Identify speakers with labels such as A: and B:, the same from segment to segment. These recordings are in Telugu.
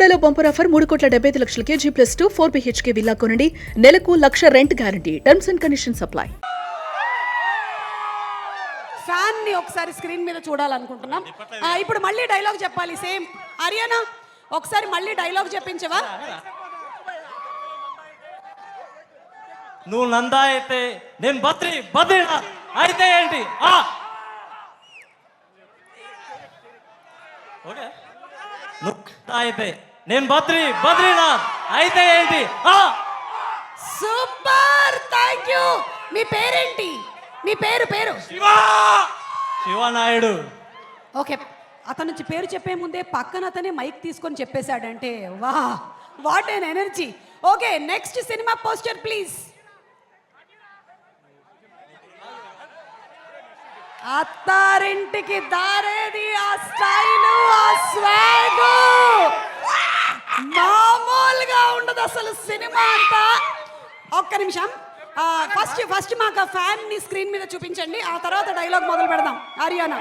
A: బెల్లంకొండలో bumper offer 3,75,00,000 KG+2 4 BHK villa కొనండి. నెలకు 1,00,000 rent guarantee. Terms and conditions apply.
B: Fan ని ఒకసారి స్క్రీన్ మీద చూడాలనుకుంటున్నాం. ఇప్పుడు మళ్ళీ డైలాగ్ చెప్పాలి. సేమ్ ఆర్యనా ఒకసారి మళ్ళీ డైలాగ్ చెప్పించవా?
C: నువ్వు నందా అయితే నేను బద్రీనాథ్ అయితే ఏంటి? ఓకే, నువ్వు అయితే నేను బద్రీనాథ్ అయితే ఏంటి?
B: Super, thank you. మీ పేరేంటి? మీ పేరు
C: శివనాయుడు.
B: ఓకే, అతను నుంచి పేరు చెప్పే ముందే పక్కన అతనే మైక్ తీసుకొని చెప్పేశాడంటే వా, what an energy. Okay, next cinema poster please. Attarintiki Daredi, ఆ స్టైలు, ఆ స్వాగ్ మామూలుగా ఉండదు అసలు సినిమా అంతా. ఒక్క నిమిషం, ఫస్ట్ మాకు ఫ్యాన్ ని స్క్రీన్ మీద చూపించండి, ఆ తర్వాత డైలాగ్ మొదలు పెడదాం. ఆర్యానా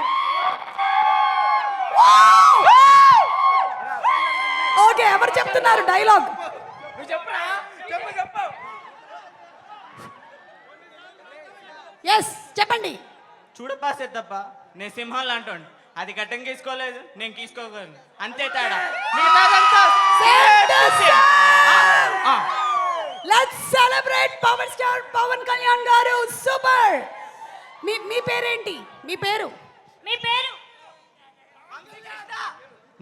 B: ఓకే, ఎవరు చెప్తున్నారు డైలాగ్? ఎస్, చెప్పండి.
D: చూడపాసేద్దప్ప, నేను సింహాలు అంటాను, అది గట్టం గీసుకోలేదు, నేను గీసుకోగలను, అంతే తేడా.
B: Let's celebrate power star Pawan Kalyan గారు. సూపర్. మీ పేరేంటి? మీ పేరు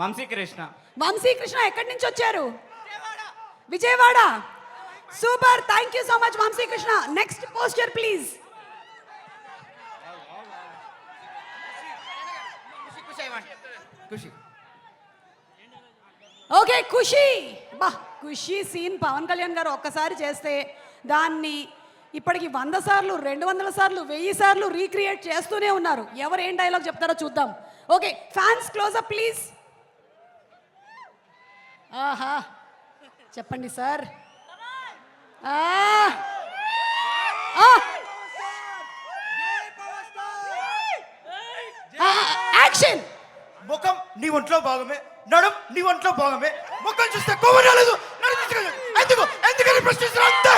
D: వంశీకృష్ణ.
B: వంశీకృష్ణ ఎక్కడి నుంచి వచ్చారు? Vijayawada. Super, thank you so much Vamsikrishna. Next poster please. Okay, Kushi. బా, ఖుషి సీన్ పవన్ కళ్యాణ్ గారు ఒక్కసారి చేస్తే దాన్ని ఇప్పటికి 100 సార్లు, 200 సార్లు, 1000 సార్లు రీక్రియేట్ చేస్తూనే ఉన్నారు. ఎవరు ఏం డైలాగ్ చెప్తారో చూద్దాం. Okay, fans closeup please. ఆహా, చెప్పండి సార్. యాక్షన్.
E: ముఖం నీ ఒంట్లో భాగమే, నడుం నీ ఒంట్లో భాగమే, ముఖం చూస్తే కొవ్వు రాలేదు, ఎందుకని ప్రశ్నిస్తున్నా అంతే.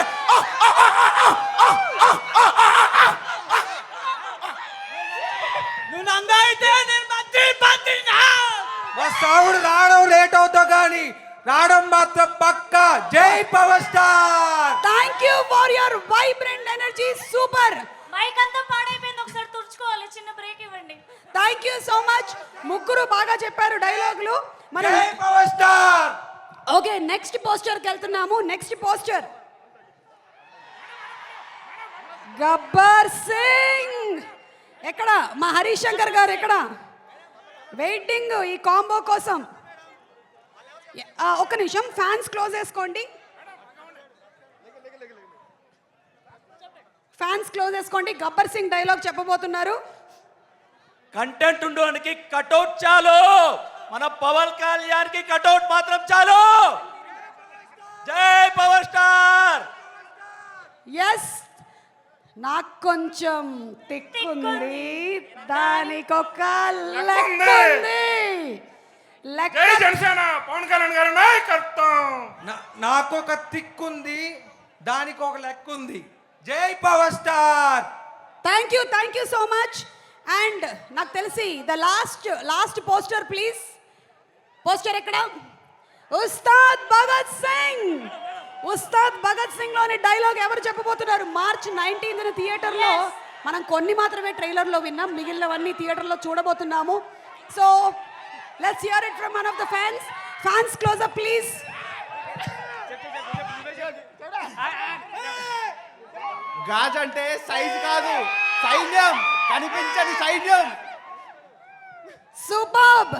D: నువ్వు నందా అయితే నేను బద్రీనాథ్.
F: మా సాగుడు రావడం లేట్ అవుతా కానీ రావడం మాత్రం పక్కా. జై power star.
B: Thank you for your vibrant energy. Super.
G: Mike అంతా పాడైపోయింది, ఒకసారి తుడుచుకోవాలి, చిన్న బ్రేక్ ఇవ్వండి.
B: Thank you so much. ముగ్గురు బాగా చెప్పారు డైలాగులు.
F: జై పవర్ స్టార్.
B: ఓకే, నెక్స్ట్ పోస్టర్కి వెళ్తున్నాము. Next poster Gabbar Singh. ఎక్కడ మా హరీష్ శంకర్ గారు? ఎక్కడ వెయిటింగ్ ఈ కాంబో కోసం? ఒక్క నిమిషం, ఫ్యాన్స్ క్లోజ్ చేసుకోండి. ఫ్యాన్స్ క్లోజ్ చేసుకోండి. గబ్బర్ సింగ్ డైలాగ్ చెప్పబోతున్నారు.
C: కంటెంట్ ఉండడానికి కటౌట్ చాలు, మన పవన్ కళ్యాణ్ కి కటౌట్ మాత్రం చాలు. జై పవర్ స్టార్.
B: ఎస్, నాకు కొంచెం తిక్కుంది, దానికొక లెక్క ఉంది.
E: పవన్ కళ్యాణ్ గారు నాయకత్వం.
F: నాకు ఒక తిక్కుంది, దానికి ఒక లెక్క ఉంది. జై power star.
B: Thank you so much. And నాకు తెలిసి the last poster please. Poster ఎక్కడ? ఉస్తాద్ భగత్ సింగ్ లోని డైలాగ్ ఎవరు చెప్పబోతున్నారు? March 19th థియేటర్లో మనం కొన్ని మాత్రమే ట్రైలర్లో విన్నాం, మిగిలినవన్నీ థియేటర్లో చూడబోతున్నాము. So let's hear it from one of the fans close up please.
E: గాజ్ అంటే సైజ్ కాదు, సైన్యం, కనిపించని సైన్యం.
B: సూపర్బ్.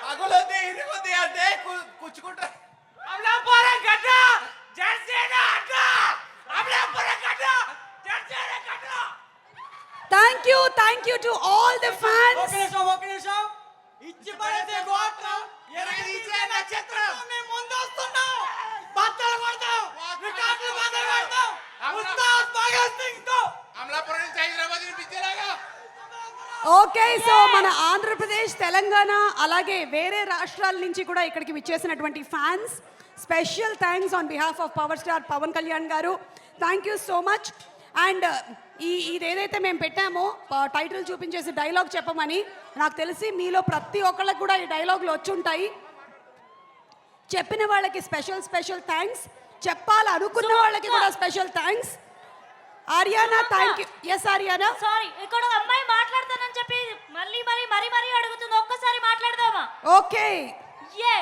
E: పగులుంది, ఇరుగుంది అంటే కూర్చుకుంటా.
B: Thank you to all the fans.
D: ఇచ్చి పడేసే గోత్రం, ఎరగదీసే నక్షత్రం. మేము ముందొస్తున్నాం, బద్దలు కొడతాం, రికార్డులు బద్దలు కొడతాం. ఉస్తాద్ భగత్ సింగ్ తో అమలాపురం నుంచి హైదరాబాద్ పిలిచేలాగా
B: ఓకే సో మన ఆంధ్రప్రదేశ్ తెలంగాణ అలాగే వేరే రాష్ట్రాల నుంచి కూడా ఇక్కడికి విచ్చేసినటువంటి fans special thanks on behalf of power star Pawan Kalyan garu. Thank you so much. And ఇదేదైతే మేము పెట్టామో టైటిల్ చూపించేసి డైలాగ్ చెప్పమని, నాకు తెలిసి మీలో ప్రతి ఒక్కళ్ళకి కూడా ఈ డైలాగులు వచ్చి ఉంటాయి. చెప్పిన వాళ్ళకి స్పెషల్ థ్యాంక్స్, చెప్పాలనుకున్న వాళ్ళకి కూడా special thanks. Aryana thank you. Yes Aryana.
G: Sorry, ఇక్కడ ఒక అమ్మాయి మాట్లాడతానని చెప్పి మళ్ళీ అడుగుతుంది. ఒక్కసారి మాట్లాడదామా?
B: ఓకే
G: ఏ